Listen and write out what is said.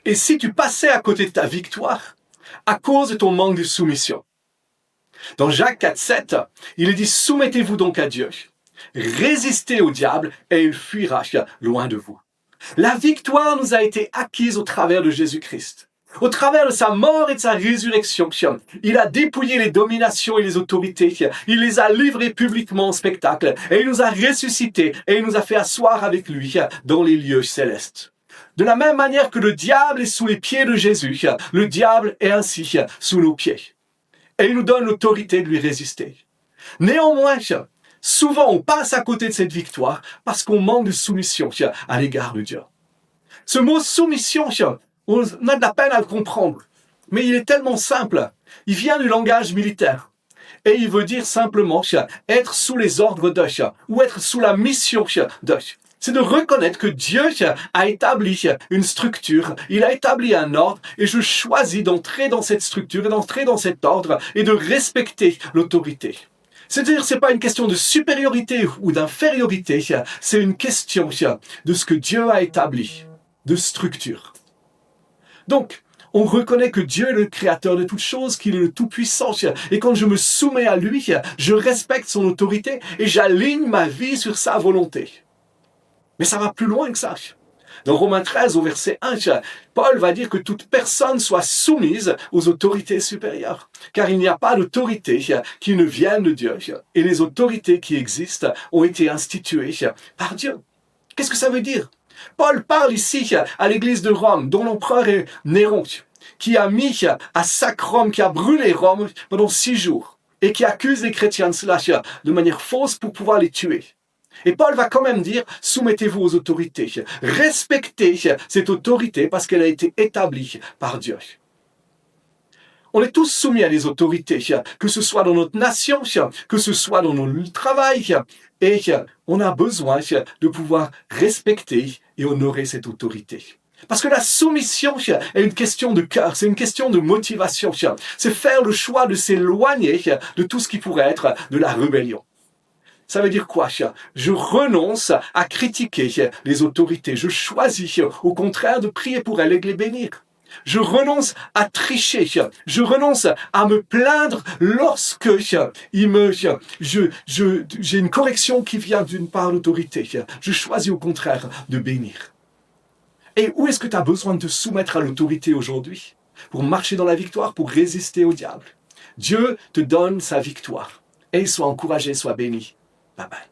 Et si tu passais à côté de ta victoire, à cause de ton manque de soumission. Dans Jacques 4,7, il est dit « Soumettez-vous donc à Dieu, résistez au diable et il fuira loin de vous. » La victoire nous a été acquise au travers de Jésus-Christ. Au travers de sa mort et de sa résurrection, il a dépouillé les dominations et les autorités. Il les a livrées publiquement en spectacle et il nous a ressuscités et il nous a fait asseoir avec lui dans les lieux célestes. De la même manière que le diable est sous les pieds de Jésus, le diable est ainsi sous nos pieds. Et il nous donne l'autorité de lui résister. Néanmoins, souvent on passe à côté de cette victoire parce qu'on manque de soumission à l'égard de Dieu. Ce mot soumission, on a de la peine à le comprendre, mais il est tellement simple. Il vient du langage militaire. Et il veut dire simplement être sous les ordres de ou être sous la mission de. C'est de reconnaître que Dieu a établi une structure, il a établi un ordre, et je choisis d'entrer dans cette structure, et d'entrer dans cet ordre, et de respecter l'autorité. C'est-à-dire, c'est pas une question de supériorité ou d'infériorité, c'est une question de ce que Dieu a établi, de structure. Donc, on reconnaît que Dieu est le créateur de toutes choses, qu'il est le tout-puissant. Et quand je me soumets à lui, je respecte son autorité et j'aligne ma vie sur sa volonté. Mais ça va plus loin que ça. Dans Romains 13, au verset 1, Paul va dire que toute personne soit soumise aux autorités supérieures. Car il n'y a pas d'autorité qui ne vienne de Dieu. Et les autorités qui existent ont été instituées par Dieu. Qu'est-ce que ça veut dire? Paul parle ici à l'église de Rome, dont l'empereur est Néron, qui a mis à sac Rome, qui a brûlé Rome pendant 6 jours, et qui accuse les chrétiens de cela de manière fausse pour pouvoir les tuer. Et Paul va quand même dire, soumettez-vous aux autorités, respectez cette autorité parce qu'elle a été établie par Dieu. On est tous soumis à des autorités, que ce soit dans notre nation, que ce soit dans notre travail, et on a besoin de pouvoir respecter et honorer cette autorité. Parce que la soumission est une question de cœur, c'est une question de motivation, c'est faire le choix de s'éloigner de tout ce qui pourrait être de la rébellion. Ça veut dire quoi? Je renonce à critiquer les autorités. Je choisis, au contraire, de prier pour elles et de les bénir. Je renonce à tricher. Je renonce à me plaindre lorsque j'ai une correction qui vient d'une part d'autorité. Je choisis au contraire de bénir. Et où est-ce que tu as besoin de te soumettre à l'autorité aujourd'hui? Pour marcher dans la victoire, pour résister au diable. Dieu te donne sa victoire. Et sois encouragé, sois béni. Bye bye.